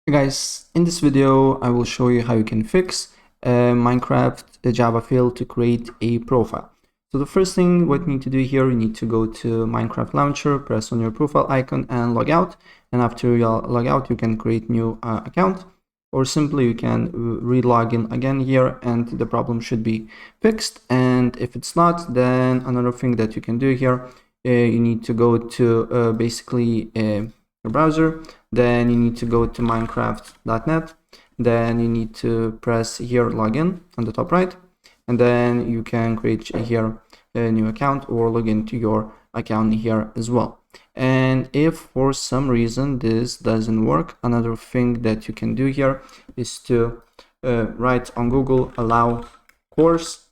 Hey guys, in this video I will show you how you can fix Minecraft Java fail to create a profile. So the first thing what you need to do here, you need to go to Minecraft launcher, press on your profile icon and log out. And after you log out, you can create new account, or simply you can re-log in again here and the problem should be fixed. And if it's not, then another thing that you can do here, you need to go to basically your browser. Then you need to go to minecraft.net. Then you need to press here login on the top right, and then you can create here a new account or log into your account here as well. And if for some reason this doesn't work, another thing that you can do here is to write on Google allow course,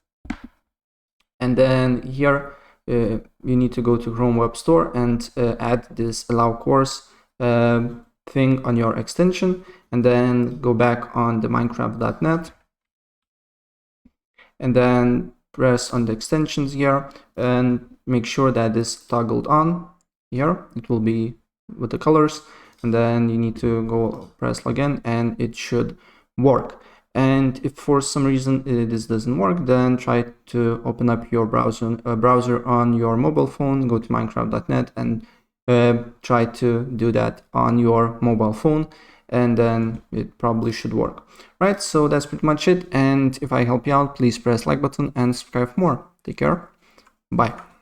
and then here you need to go to Chrome Web Store and add this allow course thing on your extension, and then go back on the minecraft.net and then press on the extensions here and make sure that this toggled on here. It will be with the colors, and then you need to go press login and it should work. And if for some reason this doesn't work, then try to open up your browser on your mobile phone, go to minecraft.net and try to do that on your mobile phone, and then it probably should work. Right, so that's pretty much it. And if I help you out, please press like button and subscribe for more. Take care. Bye.